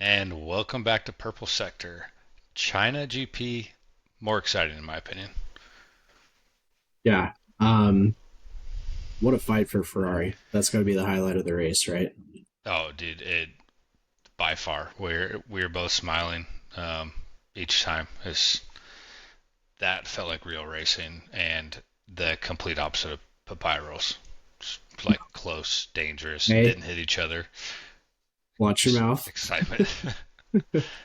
And welcome back to Purple Sector. China GP, more exciting in my opinion. Yeah. What a fight for Ferrari. That's got to be the highlight of the race, right? Oh, dude, it by far we're both smiling each time. That felt like real racing, and the complete opposite of Papyrus. Just like close, dangerous, Hey, didn't hit each other. watch your Just mouth. excitement.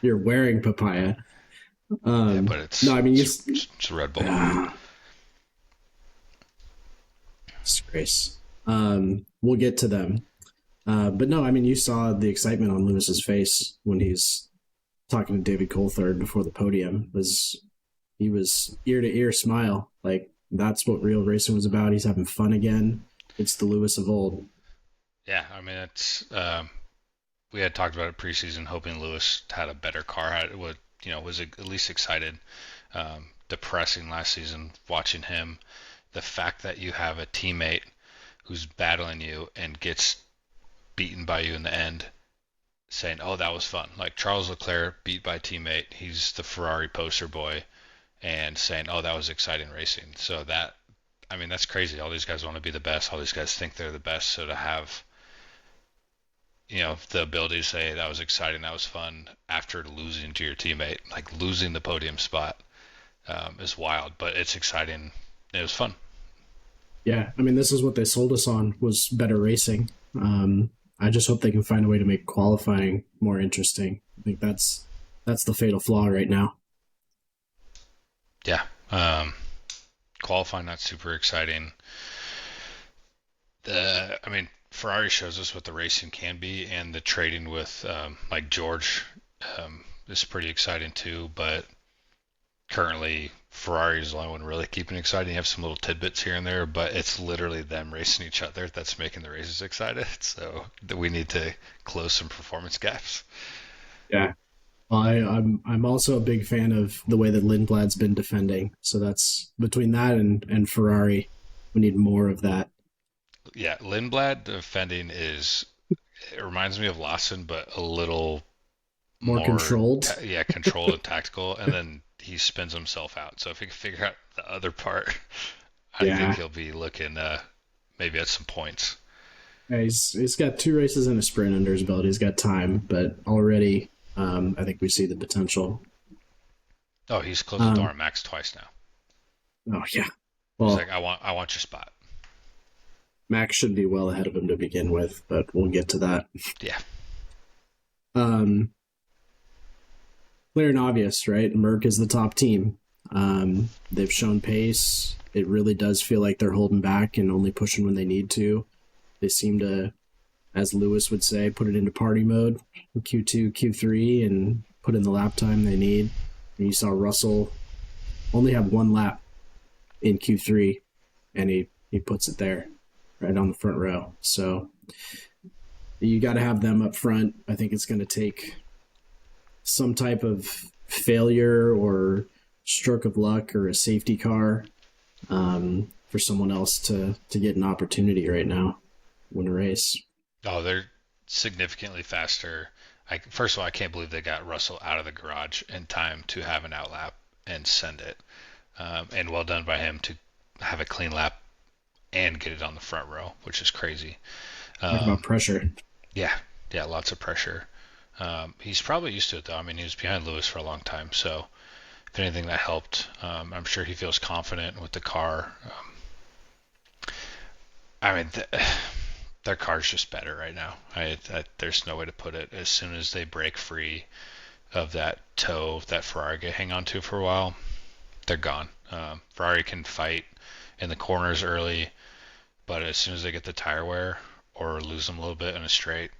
You're wearing papaya. Yeah, Um, but no, I mean, it's Red Bull. ah, disgrace. We'll get to them. But no, I mean, you saw the excitement on Lewis's face when he's talking to David Coulthard before the podium. He was ear to ear smile. Like that's what real racing was about. He's having fun again. It's the Lewis of old. Yeah, I mean it's we had talked about it preseason, hoping Lewis had a better car. Was at least excited. Depressing last season watching him. The fact that you have a teammate who's battling you and gets beaten by you in the end, saying, "Oh, that was fun." Like Charles Leclerc beat by teammate. He's the Ferrari poster boy, and saying, "Oh, that was exciting racing." So I mean, that's crazy. All these guys want to be the best. All these guys think they're the best. So to have the ability to say that was exciting, that was fun after losing to your teammate, like losing the podium spot, is wild, but it's exciting. It was fun. Yeah, I mean, this is what they sold us on was better racing. I just hope they can find a way to make qualifying more interesting. I think that's the fatal flaw right now. Yeah. Qualifying, not super exciting. I mean, Ferrari shows us what the racing can be, and the trading with like George is pretty exciting too. But currently, Ferrari is the only one really keeping it exciting. You have some little tidbits here and there, but it's literally them racing each other that's making the races excited. So we need to close some performance gaps. Yeah, well, I'm also a big fan of the way that Lindblad's been defending. So that's between that and Ferrari, we need more of that. Yeah, Lindblad defending it reminds me of Lawson, but a little More more, controlled. yeah, controlled and tactical, and then he spins himself out. So if he can figure out the other part, I think Yeah, he'll be looking maybe at some points. yeah, he's got two races and a sprint under his belt. He's got time, but already I think we see the potential. Oh, he's closed the door Um, on Max twice now. oh yeah. He's Well, like, I want your spot. Max should be well ahead of him to begin with, but we'll get to that. Yeah, Um, Clear and obvious, right? Merck is the top team. They've shown pace. It really does feel like they're holding back and only pushing when they need to. They seem to, as Lewis would say, put it into party mode in Q2, Q3, and put in the lap time they need. And you saw Russell only have one lap in Q3, and he puts it there, right on the front row. So you got to have them up front. I think it's going to take some type of failure or stroke of luck or a safety car for someone else to get an opportunity right now, win a race. oh, they're significantly faster. First of all, I can't believe they got Russell out of the garage in time to have an outlap and send it. And well done by him to have a clean lap and get it on the front row, which is crazy. Talk about Um, pressure. yeah, yeah, lots of pressure. He's probably used to it though. I mean, he was behind Lewis for a long time, so if anything, that helped. I'm sure he feels confident with the car. I mean, their car's just better right now. There's no way to put it. As soon as they break free of that toe that Ferrari could hang on to for a while, they're gone. Ferrari can fight in the corners early, but as soon as they get the tire wear or lose them a little bit in a straight,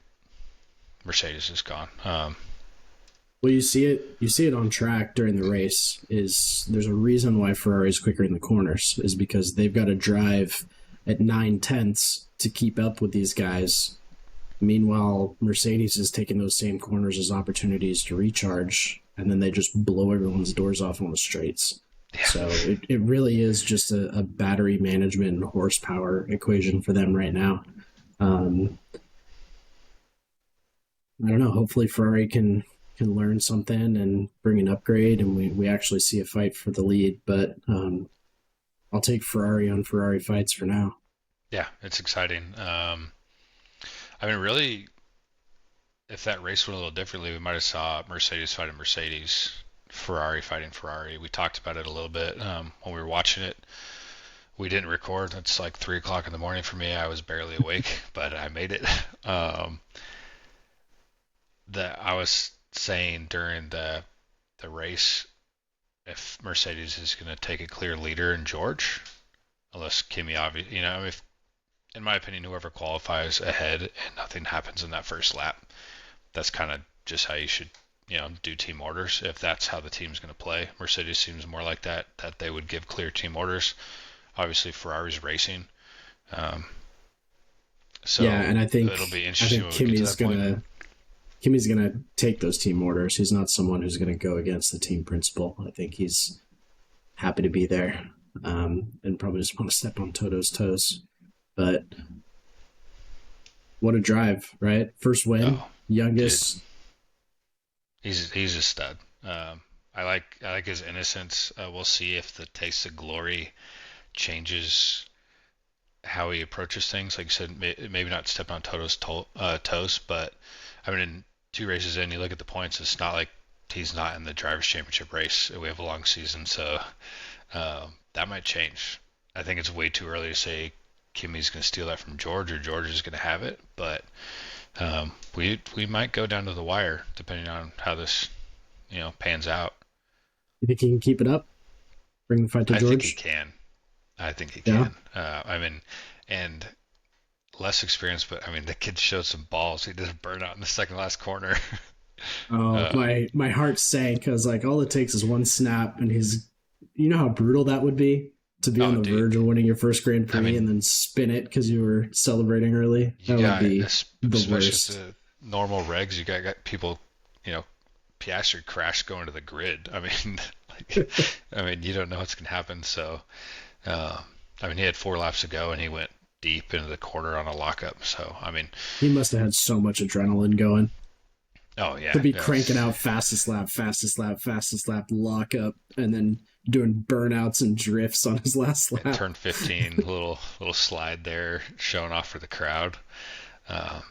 Mercedes is gone. Well, you see it on track during the race. Is there's a reason why Ferrari is quicker in the corners is because they've got to drive at 9/10 to keep up with these guys. Meanwhile, Mercedes is taking those same corners as opportunities to recharge, and then they just blow everyone's doors off on the straights. Yeah, So it really is just a battery management and horsepower equation for them right now. Um, I don't know. Hopefully Ferrari can learn something and bring an upgrade, and we actually see a fight for the lead. But I'll take Ferrari on Ferrari fights for now. Yeah, it's exciting. I mean, really, if that race went a little differently, we might have saw Mercedes fighting Mercedes, Ferrari fighting Ferrari. We talked about it a little bit when we were watching it. We didn't record. It's like 3 o'clock in the morning for me. I was barely awake, but I made it. Um, that I was saying during the race, if Mercedes is going to take a clear leader in George, unless Kimi, obviously, if in my opinion, whoever qualifies ahead and nothing happens in that first lap, that's kind of just how you should, do team orders. If that's how the team's going to play, Mercedes seems more like that they would give clear team orders. Obviously, Ferrari's racing, um, Yeah, so and it'll be I interesting think when we get to that point. Kimmy's gonna take those team orders. He's not someone who's gonna go against the team principle. I think he's happy to be there, and probably just want to step on Toto's toes. But what a drive, right? First win, Oh, dude, youngest. he's a stud. I like his innocence. We'll see if the taste of glory changes how he approaches things. Like you said, maybe not step on Toto's toes, but I mean, in 2 races in, you look at the points. It's not like he's not in the drivers' championship race. We have a long season, so that might change. I think it's way too early to say Kimmy's going to steal that from George or George is going to have it, but we might go down to the wire depending on how this pans out. You think he can keep it up? Bring the fight to I think he George? can. I think he Yeah. can. I mean, and less experience, but I mean, the kid showed some balls. He did a burnout in the second last corner. Oh, uh, my heart sank because like all it takes is one snap, and he's, you know how brutal that would be to be on oh, the dude. verge of winning your first Grand I Prix and mean, then spin it because you were celebrating early. you That would got, be the especially with worst. the normal regs, you got people, you know, Piastri crash going to the grid. I mean, like, I mean, you don't know what's gonna happen. So, uh, I mean, he had 4 laps to go and he went deep into the corner on a lockup. So, I mean, He must have had so much adrenaline going oh to yeah, be yeah. cranking out fastest lap, fastest lap, fastest lap, lock up, and then doing burnouts and drifts on his last And lap. turn 15, little slide there, showing off for the crowd. Um,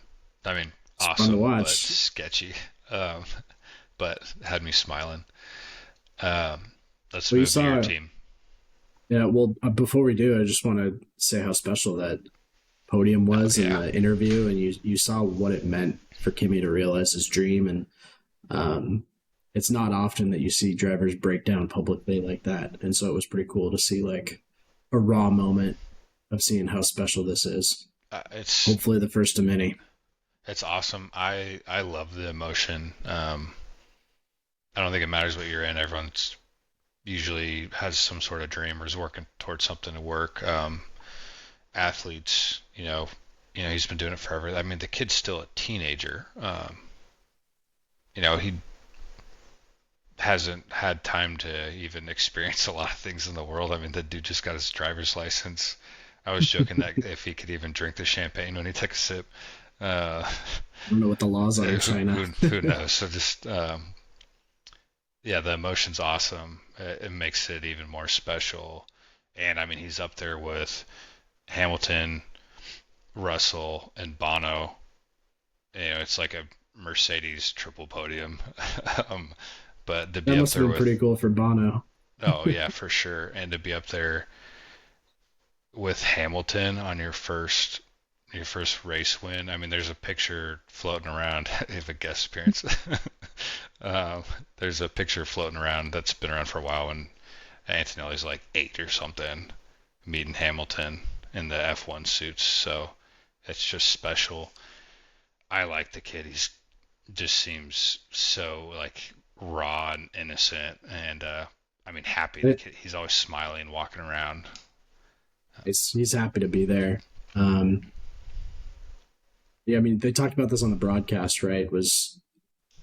I mean, It's fun to awesome, but watch. sketchy. Um, but had me smiling. Um, let's Well, you move to your saw, team. yeah. Well, before we do, I just want to say how special that podium Oh was in yeah, the interview, and you saw what it meant for Kimmy to realize his dream, and um, it's not often that you see drivers break down publicly like that, and so it was pretty cool to see like a raw moment of seeing how special this is. it's Hopefully, the first of many. it's awesome. I love the emotion. I don't think it matters what you're in. Everyone's usually has some sort of dream or is working towards something to work. Athletes, he's been doing it forever. I mean, the kid's still a teenager. He hasn't had time to even experience a lot of things in the world. I mean, the dude just got his driver's license. I was joking that if he could even drink the champagne when he took a sip, uh, I don't know what the laws are in China. who knows? So just yeah, the emotion's awesome. It makes it even more special. And I mean, he's up there with Hamilton, Russell, and Bono. It's like a Mercedes triple podium. um, but to That be up must have there been with, pretty cool for Bono. oh yeah, for sure, and to be up there with Hamilton on your first race win. I mean, there's a picture floating around. If a guest appearance, uh, there's a picture floating around that's been around for a while, and Antonelli's like 8 or something, meeting Hamilton in the F1 suits. So it's just special. I like the kid. He's just seems so like raw and innocent, and I mean happy. The It, kid, he's always smiling, walking around. he's happy to be there. Yeah, I mean, they talked about this on the broadcast, right? Was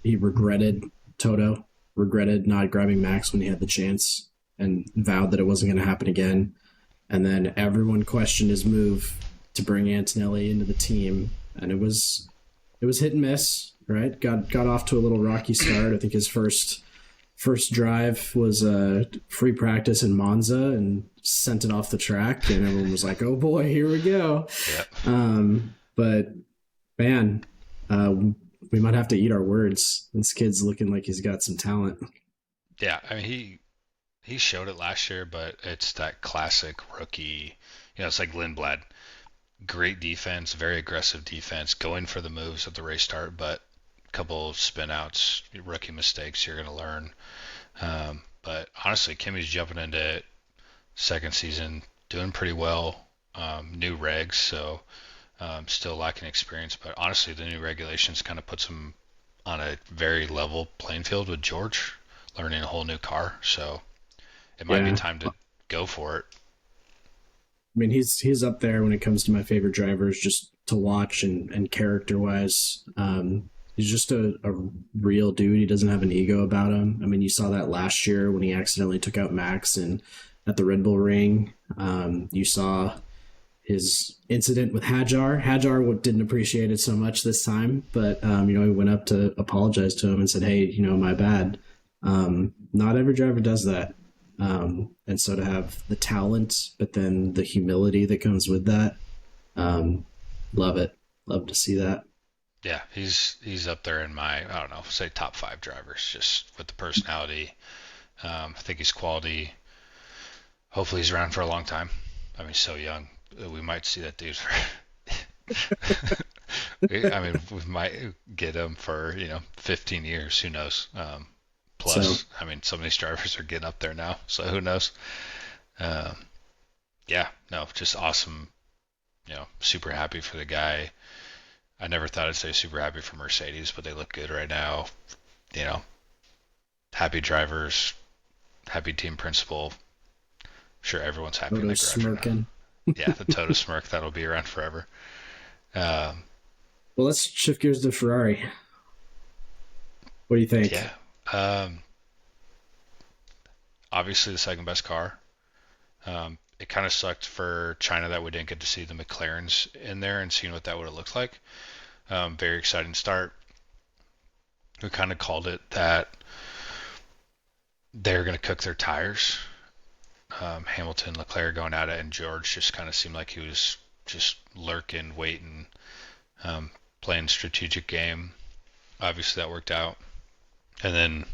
he regretted Toto, regretted not grabbing Max when he had the chance, and vowed that it wasn't going to happen again. And then everyone questioned his move to bring Antonelli into the team, and it was hit and miss. right? Got off to a little rocky start. I think his first drive was a free practice in Monza and sent it off the track, and everyone was like, "Oh boy, here we go." Yep. But man, uh, we might have to eat our words. This kid's looking like he's got some talent. Yeah, I mean he showed it last year, but it's that classic rookie. It's like Lindblad. Great defense, very aggressive defense, going for the moves at the race start, but a couple spin outs, rookie mistakes you're going to learn. But honestly, Kimmy's jumping into second season, doing pretty well. New regs, so still lacking experience, but honestly, the new regulations kind of puts him on a very level playing field with George, learning a whole new car. So it might be Yeah, time to go for it. I mean, he's up there when it comes to my favorite drivers, just to watch and character wise. He's just a real dude. He doesn't have an ego about him. I mean, you saw that last year when he accidentally took out Max and at the Red Bull Ring. You saw his incident with Hajar. Hajar didn't appreciate it so much this time, but he went up to apologize to him and said, "Hey, my bad." Not every driver does that. And so to have the talent, but then the humility that comes with that, love it. Love to see that. Yeah, he's up there in my, I don't know, say top five drivers, just with the personality. I think he's quality. Hopefully he's around for a long time. I mean, he's so young. We might see that dude for. I mean, we might get him for 15 years. Who knows? So Plus, I mean, some of these drivers are getting up there now, so who knows? Um, yeah, no, just awesome. Super happy for the guy. I never thought I'd say super happy for Mercedes, but they look good right now. You know, happy drivers, happy team principal. Sure, everyone's happy in Toto the garage right now. smirking. Yeah, the Toto smirk, that'll be around forever. Um, Well, let's shift gears to Ferrari. What do you think? yeah. Um, Obviously the second best car. It kind of sucked for China that we didn't get to see the McLarens in there and seeing what that would have looked like. Very exciting start. We kind of called it that they're going to cook their tires. Hamilton, Leclerc going at it, and George just kind of seemed like he was just lurking, waiting, playing strategic game. Obviously that worked out. And then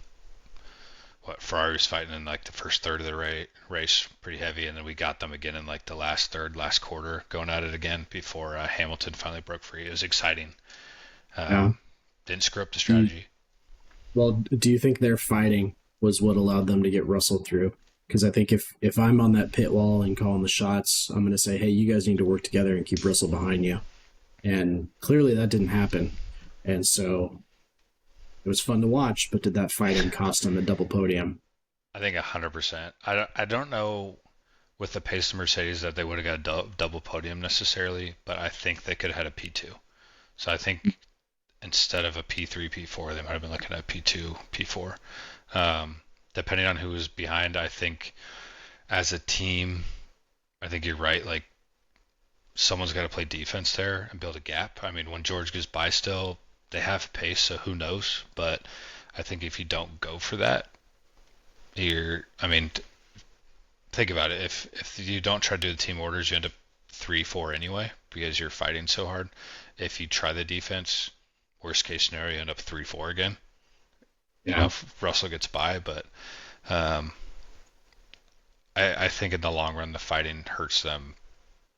Ferrari was fighting in like the first third of the race pretty heavy, and then we got them again in like the last third, last quarter, going at it again before Hamilton finally broke free. It was exciting. Yeah. Didn't screw up the Do strategy. Well, do you think their fighting was what allowed them to get Russell through? Because I think if I'm on that pit wall and calling the shots, I'm going to say, hey, you guys need to work together and keep Russell behind you. And clearly that didn't happen. And so it was fun to watch, but did that fighting cost them a double podium? I think 100%. I don't know with the pace of Mercedes that they would have got a double podium necessarily, but I think they could have had a P2. So I think instead of a P3, P4, they might have been looking at P2, P4. Depending on who was behind, I think as a team, I think you're right. Like someone's got to play defense there and build a gap. I mean, when George goes by still, they have pace, so who knows? But I think if you don't go for that, I mean, think about it. If you don't try to do the team orders, you end up 3-4 anyway because you're fighting so hard. If you try the defense, worst case scenario, you end up 3-4 again. Yeah. If Russell gets by, but um, I think in the long run, the fighting hurts them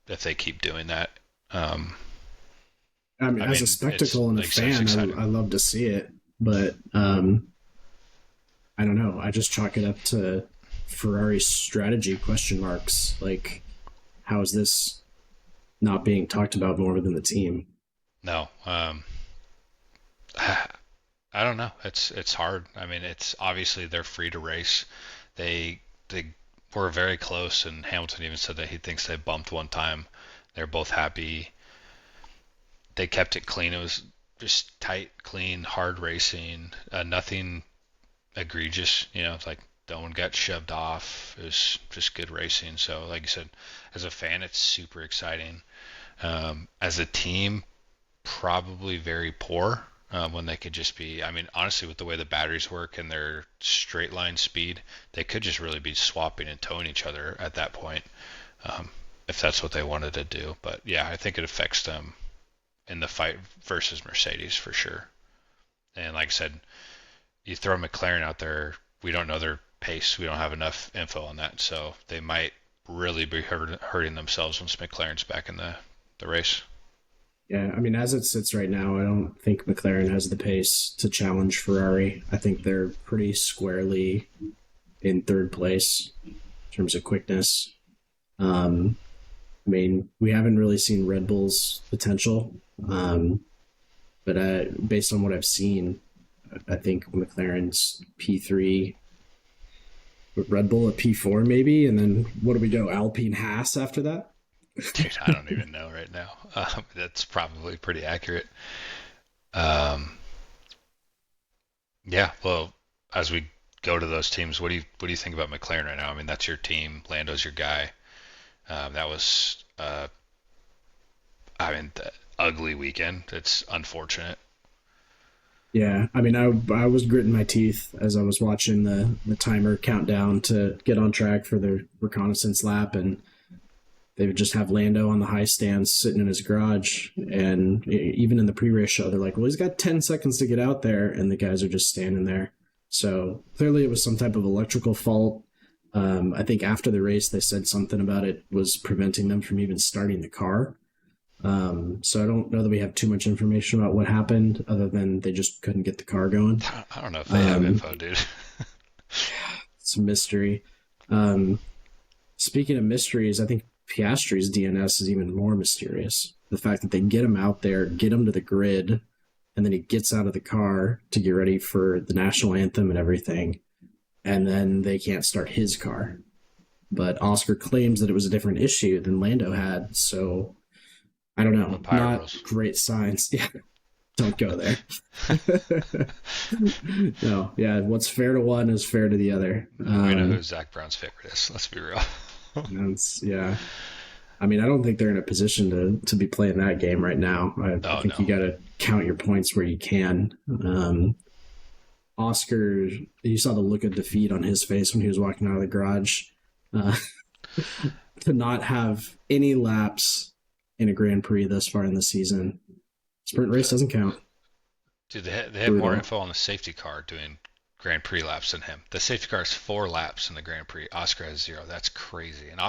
if they keep doing that. I mean, I as a mean, it's spectacle and a like I said, it's fan, exciting. I love to see it, but I don't know. I just chalk it up to Ferrari's strategy question marks. Like, how is this not being talked about more within the team? No, I don't know. It's hard. I mean, it's obviously they're free to race. They were very close, and Hamilton even said that he thinks they bumped one time. They're both happy. They kept it clean. It was just tight, clean, hard racing. Nothing egregious. It's like no one got shoved off. It was just good racing. So, like you said, as a fan, it's super exciting. As a team, probably very poor. when they could just be. I mean, honestly, with the way the batteries work and their straight line speed, they could just really be swapping and towing each other at that point, um, if that's what they wanted to do. But yeah, I think it affects them in the fight versus Mercedes for sure. And like I said, you throw McLaren out there, we don't know their pace. We don't have enough info on that, so they might really be hurting themselves once McLaren's back in the race. Yeah, I mean, as it sits right now, I don't think McLaren has the pace to challenge Ferrari. I think they're pretty squarely in third place in terms of quickness. Um, I mean, we haven't really seen Red Bull's potential, but based on what I've seen, I think McLaren's P3, Red Bull at P4 maybe, and then what do we go? Alpine Haas after that? Dude, I don't even know right now. That's probably pretty accurate. Um, yeah. Well, as we go to those teams, what do you think about McLaren right now? I mean, that's your team. Lando's your guy. That was, I mean, the ugly weekend. It's unfortunate. Yeah, I mean, I was gritting my teeth as I was watching the timer count down to get on track for the reconnaissance lap, and they would just have Lando on the high stands sitting in his garage. And even in the pre-race show, they're like, well, he's got 10 seconds to get out there. And the guys are just standing there. So clearly it was some type of electrical fault. I think after the race, they said something about it was preventing them from even starting the car. So I don't know that we have too much information about what happened other than they just couldn't get the car going. I don't know if they have Um, info, dude. it's a mystery. Um, Speaking of mysteries, I think Piastri's DNS is even more mysterious. The fact that they get him out there, get him to the grid, and then he gets out of the car to get ready for the national anthem and everything, and then they can't start his car. But Oscar claims that it was a different issue than Lando had, so I don't know. What pirate Not rules? great signs. Yeah, don't go there. No, yeah, what's fair to one is fair to the other. We know who Zach Brown's favorite is. Let's be real. Yeah. I mean, I don't think they're in a position to be playing that game right now. I Oh think no. you got to count your points where you can. Oscar, you saw the look of defeat on his face when he was walking out of the garage. Uh, to not have any laps in a Grand Prix thus far in the season, sprint race doesn't count. Dude, they have more Brutal. info on the safety car doing Grand Prix laps than him. The safety car is 4 laps in the Grand Prix. Oscar has 0. That's crazy. And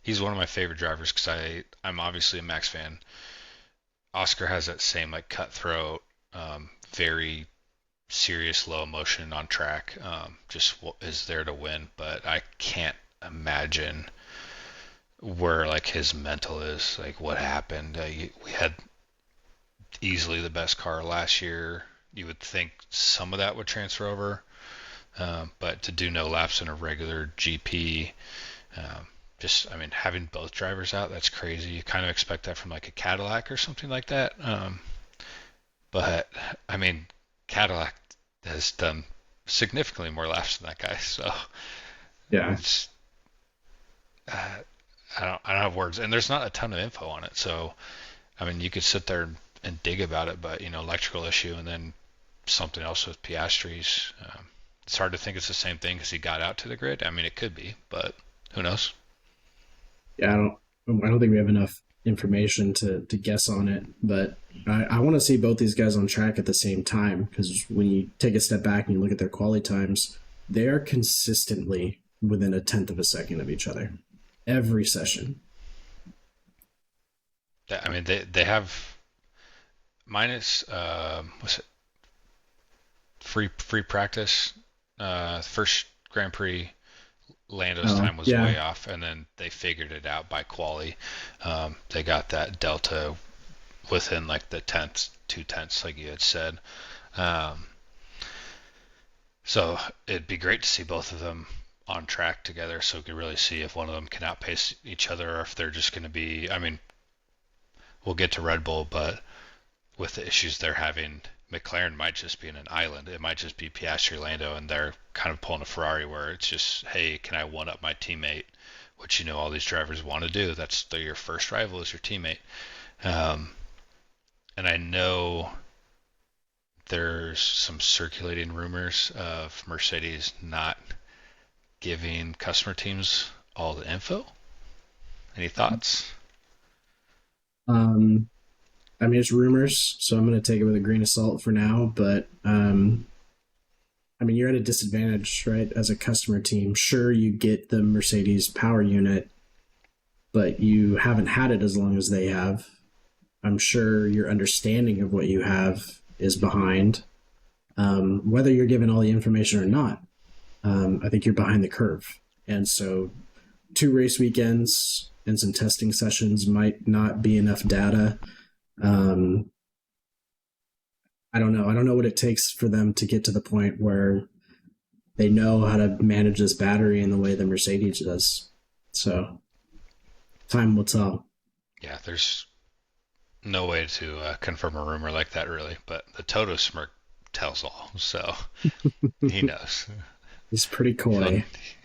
he's one of my favorite drivers because I'm obviously a Max fan. Oscar has that same like cutthroat, very serious low emotion on track. Just is there to win. But I can't imagine where like his mental is. Like what happened. We had easily the best car last year. You would think some of that would transfer over, but to do no laps in a regular GP, just I mean having both drivers out, that's crazy. You kind of expect that from like a Cadillac or something like that, but I mean Cadillac has done significantly more laps than that guy, so Yeah. it's I don't have words, and there's not a ton of info on it, so I mean you could sit there and dig about it, but electrical issue, and then something else with Piastri's. It's hard to think it's the same thing because he got out to the grid. I mean, it could be, but who knows? Yeah, I don't think we have enough information to guess on it, but I want to see both these guys on track at the same time because when you take a step back and you look at their quality times, they are consistently within a tenth of a second of each other every session. I mean, they have minus what's it? Free practice. First Grand Prix, Lando's Oh time was yeah, way off, and then they figured it out by quali. They got that delta within like the tenths, 2 tenths, like you had said. Um, So it'd be great to see both of them on track together so we could really see if one of them can outpace each other or if they're just going to be. I mean, we'll get to Red Bull, but with the issues they're having, McLaren might just be in an island. It might just be Piastri, Lando, and they're kind of pulling a Ferrari where it's just, hey, can I one up my teammate? Which all these drivers want to do. They're your first rival is your teammate. Um, and I know there's some circulating rumors of Mercedes not giving customer teams all the info. Any thoughts? Um, I mean, it's rumors, so I'm going to take it with a grain of salt for now. But I mean, you're at a disadvantage, right? As a customer team, sure, you get the Mercedes power unit, but you haven't had it as long as they have. I'm sure your understanding of what you have is behind. Whether you're given all the information or not, I think you're behind the curve. And so, 2 race weekends and some testing sessions might not be enough data. Um, I don't know. I don't know what it takes for them to get to the point where they know how to manage this battery in the way the Mercedes does. So, time will tell. Yeah, there's no way to confirm a rumor like that, really. But the Toto smirk tells all, so he knows. He's pretty He'll, coy.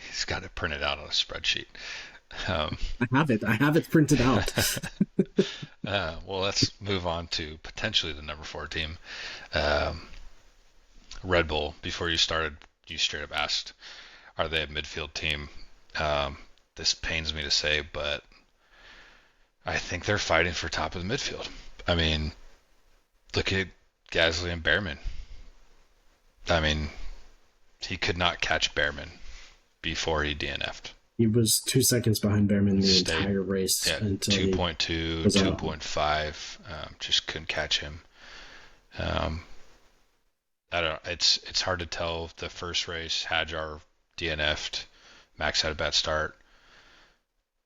he's got it printed out on a spreadsheet. Um, I have it. I have it printed out. well, let's move on to potentially the number 4 team. Um, Red Bull, before you started, you straight up asked, are they a midfield team? This pains me to say, but I think they're fighting for top of the midfield. I mean, look at Gasly and Behrman. I mean, he could not catch Behrman before he DNF'd. He was 2 seconds behind Behrman the Stayed, entire race yeah, until 2.2, he was out. 2.5, just couldn't catch him. Um, I don't. It's hard to tell. The first race, Hadjar DNF'd. Max had a bad start.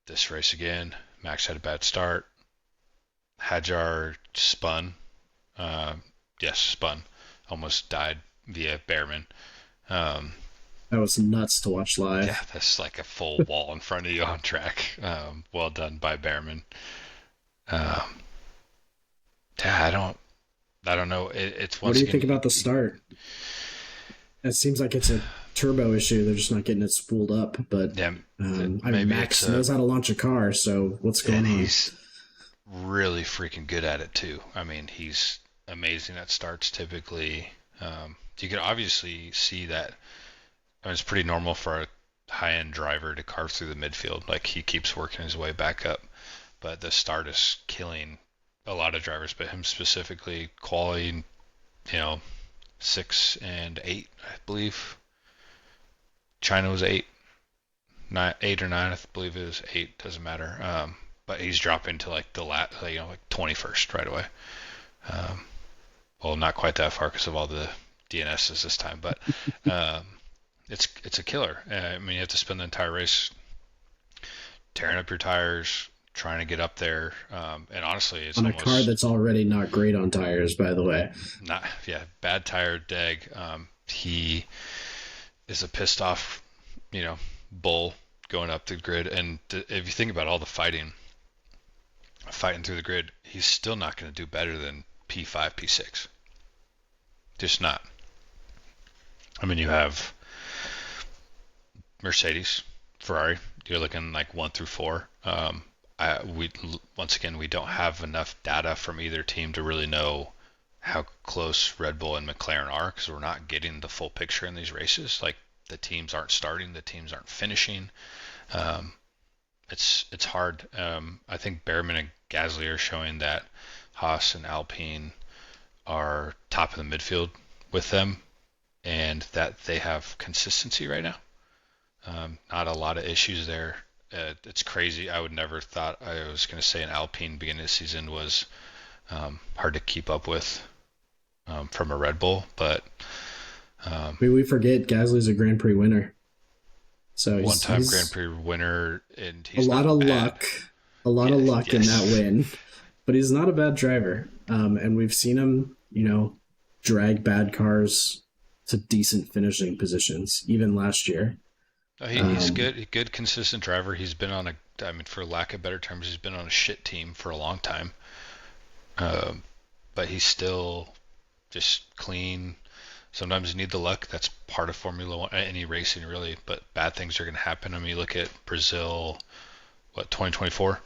This race again, Max had a bad start. Hadjar spun. Uh, yes, spun. Almost died via Behrman. Um, That was nuts to watch live. yeah, that's like a full wall in front of you on track. Well done by Behrman. Um, yeah, I don't know. It's What once do you think again. about the start? It seems like it's a turbo issue. They're just not getting it spooled up. But Yeah, I mean, maybe Max knows how to launch a car, so what's going and on? he's really freaking good at it too. I mean, he's amazing at starts typically. You can obviously see that. I mean, it's pretty normal for a high-end driver to carve through the midfield. Like he keeps working his way back up, but the start is killing a lot of drivers, but him specifically, quality, you know, 6 and 8, I believe. China was 8, 9, 8 or 9, I believe it was 8. Doesn't matter. But he's dropping to like like 21st right away. Um, well, not quite that far because of all the DNSs this time, but um, it's a killer. I mean, you have to spend the entire race tearing up your tires, trying to get up there, and honestly, it's On a car almost that's already not great on tires, by the way. not. Yeah, bad tire deg. He is a pissed off, bull going up the grid, and if you think about all the fighting through the grid, he's still not going to do better than P5, P6. Just not. I mean, you have Mercedes, Ferrari. You're looking like 1 through 4. We once again we don't have enough data from either team to really know how close Red Bull and McLaren are because we're not getting the full picture in these races. Like the teams aren't starting, the teams aren't finishing. Um, it's hard. I think Behrman and Gasly are showing that Haas and Alpine are top of the midfield with them, and that they have consistency right now. Not a lot of issues there. It's crazy. I would never thought I was going to say an Alpine beginning of the season was hard to keep up with from a Red Bull, but I mean, we forget Gasly's a Grand Prix winner. So one-time Grand he's Prix winner, and a he's lot not of bad. luck, a lot Yeah, of luck in that yes. win, but he's not a bad driver. And we've seen him, drag bad cars to decent finishing positions, even last year. He's Um, good, consistent driver. He's been on I mean, for lack of better terms, he's been on a shit team for a long time. Um, but he's still just clean. Sometimes you need the luck. That's part of Formula One, any racing really. But bad things are going to happen. I mean, you look at Brazil, 2024?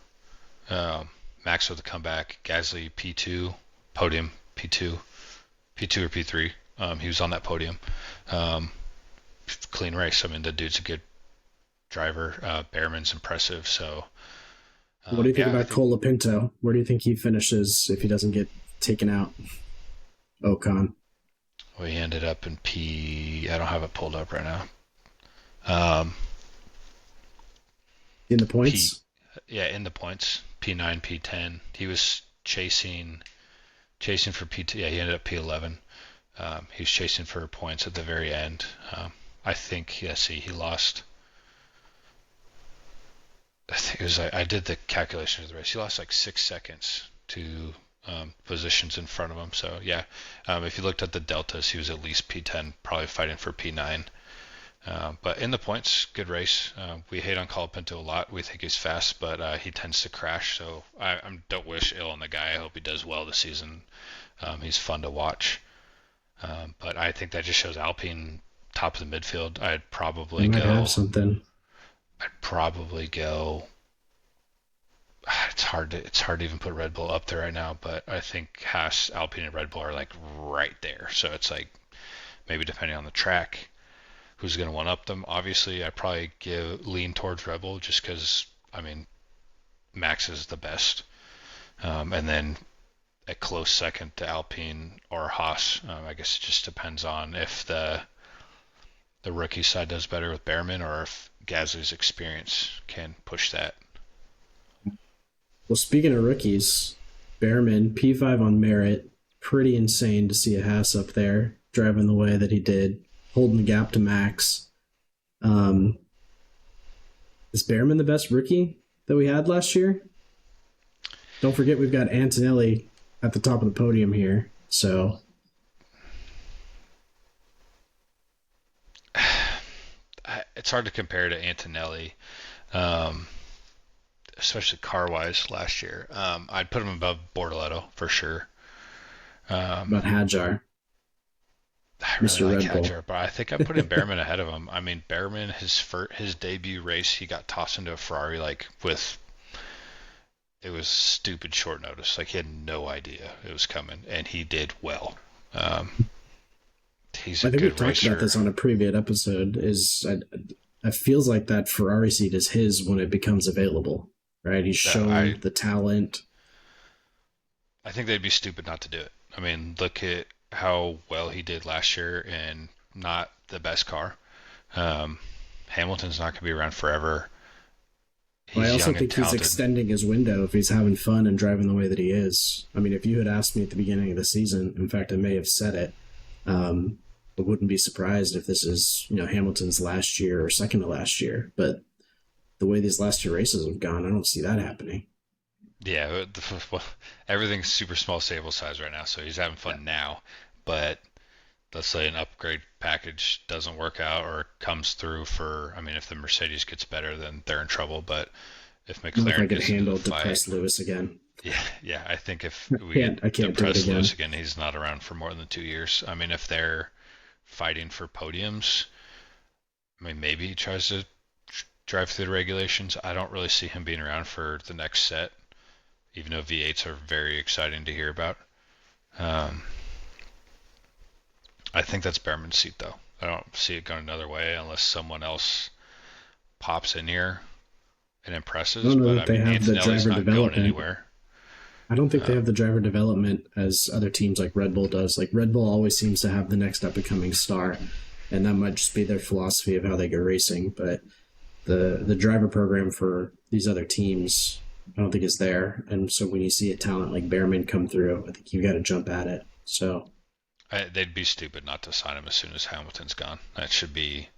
Max with a comeback, Gasly P2, podium P2. P2 or P3. He was on that podium. Um, Clean race. I mean, the dude's a good driver. Behrman's impressive. So, What do you think yeah, I about think Colapinto? Where do you think he finishes if he doesn't get taken out? Ocon we ended up in P. I don't have it pulled up right now. Um, in the P. points. Yeah, in the points. P9, P10. He was chasing for P2. Yeah, he ended up P11. He was chasing for points at the very end. I think, yeah, see, he lost. I think it was, I did the calculation of the race. He lost like 6 seconds to positions in front of him. So, yeah, if you looked at the deltas, he was at least P10, probably fighting for P9. But in the points, good race. We hate on Colapinto a lot. We think he's fast, but he tends to crash. So I don't wish ill on the guy. I hope he does well this season. He's fun to watch. But I think that just shows Alpine top of the midfield. They might have something. I'd probably go. It's hard to even put Red Bull up there right now, but I think Haas, Alpine, and Red Bull are like right there. So it's like maybe depending on the track, who's going to one up them. Obviously, I probably lean towards Red Bull just because I mean Max is the best, and then a close second to Alpine or Haas. I guess it just depends on if the rookie side does better with Behrman or if Gasly's experience can push that. Well, speaking of rookies, Behrman P5 on merit. Pretty insane to see a Haas up there driving the way that he did, holding the gap to Max. Um, is Behrman the best rookie that we had last year? Don't forget we've got Antonelli at the top of the podium here. So It's hard to compare to Antonelli, um, especially car-wise last year. I'd put him above Bortoletto for sure. about Hadjar, I really Mr. like Red Bull. Hadjar, but I think I'm putting Behrman ahead of him. I mean, Behrman, his debut race, he got tossed into a Ferrari like with it was stupid short notice. Like he had no idea it was coming, and he did well. Um, he's a I think we've good talked about racer. this on a previous episode. It feels like that Ferrari seat is his when it becomes available, right? He's That shown the talent. I think they'd be stupid not to do it. I mean, look at how well he did last year in not the best car. Um, Hamilton's not going to be around forever. But I He's also young and think he's talented. extending his window if he's having fun and driving the way that he is. I mean, if you had asked me at the beginning of the season, in fact, I may have said it, I wouldn't be surprised if this is, Hamilton's last year or second to last year. But the way these last two races have gone, I don't see that happening. Yeah, everything's super small sample size right now, so he's having Yeah. fun now. But let's say an upgrade package doesn't work out or comes through I mean, if the Mercedes gets better, then they're in trouble. But if I don't know if I McLaren could gets into the handle fight, depressed Lewis again. yeah, yeah, I think if we get I can't do it depressed Lewis again. again, he's not around for more than 2 years. I mean, if they're fighting for podiums, I mean, maybe he tries to drive through the regulations. I don't really see him being around for the next set, even though V8s are very exciting to hear about. Um, I think that's Behrman's seat, though. I don't see it going another way unless someone else pops in here and I impresses. don't know But that I they mean, have the Antonelli's driver not going development. anywhere. I don't think they Um, have the driver development as other teams like Red Bull does. Like Red Bull always seems to have the next up and coming star, and that might just be their philosophy of how they go racing. But the driver program for these other teams, I don't think is there. And so when you see a talent like Behrman come through, I think you got to jump at it. So they'd be stupid not to sign him as soon as Hamilton's gone. That should be.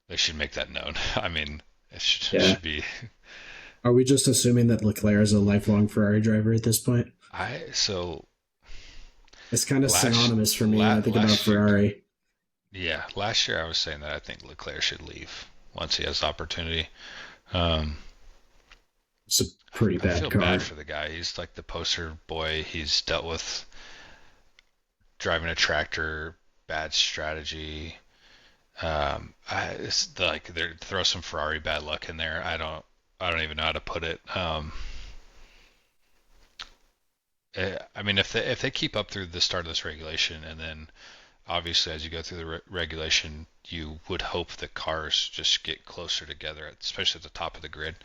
They should make that known. I mean, it yeah, should be. are we just assuming that Leclerc is a lifelong Ferrari driver at this point? So It's kind of last synonymous for me when I think about last year, Ferrari. yeah, last year I was saying that I think Leclerc should leave once he has the opportunity. Um, It's a pretty I bad feel bad car. for the guy. He's like the poster boy. He's dealt with driving a tractor, bad strategy. It's like there throw some Ferrari bad luck in there. I don't even know how to put it. I mean, if they keep up through the start of this regulation, and then obviously as you go through the regulation, you would hope that cars just get closer together, especially at the top of the grid.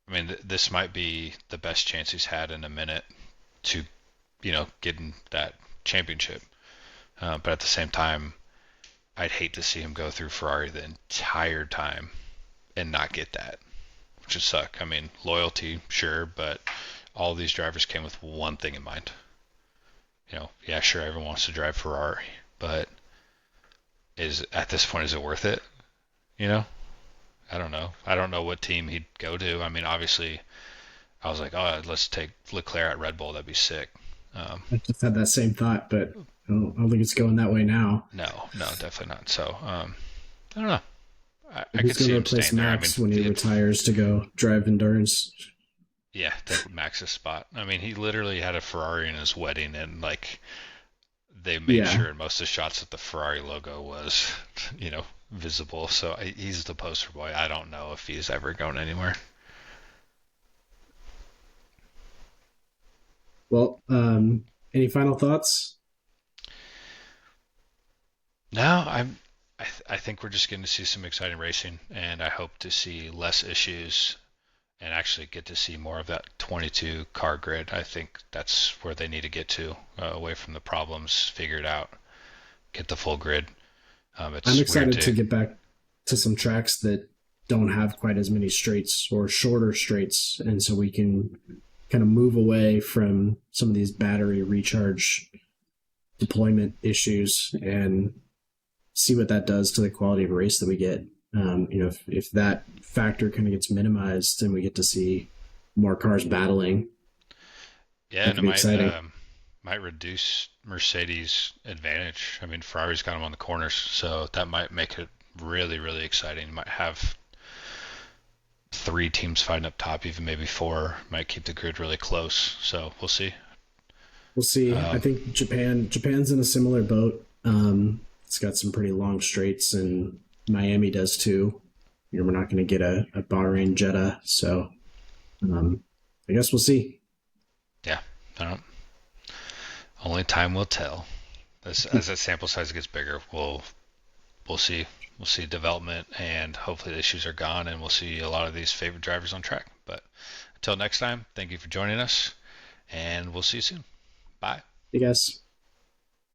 I mean, this might be the best chance he's had in a minute to, get in that championship. But at the same time, I'd hate to see him go through Ferrari the entire time and not get that, which would suck. I mean, loyalty, sure, but all these drivers came with one thing in mind. Yeah, sure, everyone wants to drive Ferrari, but is at this point is it worth it? You know, I don't know. I don't know what team he'd go to. I mean, obviously, I was like, oh, let's take Leclerc at Red Bull. That'd be sick. Um, I just had that same thought, but I don't think it's going that way now. no, no, definitely not. So, I don't know. I Who's could going see to him replace staying there. I mean, Max when he retires to go drive endurance? yeah, take Max's spot. I mean, he literally had a Ferrari in his wedding, and like they made Yeah. sure in most of the shots that the Ferrari logo was, visible. So he's the poster boy. I don't know if he's ever going anywhere. Well, any final thoughts? No, I think we're just going to see some exciting racing, and I hope to see less issues and actually get to see more of that 22 car grid. I think that's where they need to get to, away from the problems, figure it out, get the full grid. I'm It's weird excited to to, get back to some tracks that don't have quite as many straights or shorter straights, and so we can kind of move away from some of these battery recharge deployment issues and see what that does to the quality of race that we get. If that factor kind of gets minimized and we get to see more cars battling, yeah, that and it could be exciting. might reduce Mercedes' advantage. I mean, Ferrari's got them on the corners, so that might make it really, really exciting. You might have three teams fighting up top, even maybe four. Might keep the grid really close. So we'll see. We'll see. I Um, think Japan's in a similar boat. It's got some pretty long straights, and Miami does too. We're not going to get a Bahrain Jeddah, so I guess we'll see. yeah, I don't. Only time will tell. As that sample size gets bigger, we'll see. We'll see development, and hopefully the issues are gone, and we'll see a lot of these favorite drivers on track. But until next time, thank you for joining us, and we'll see you soon. Bye. I guess.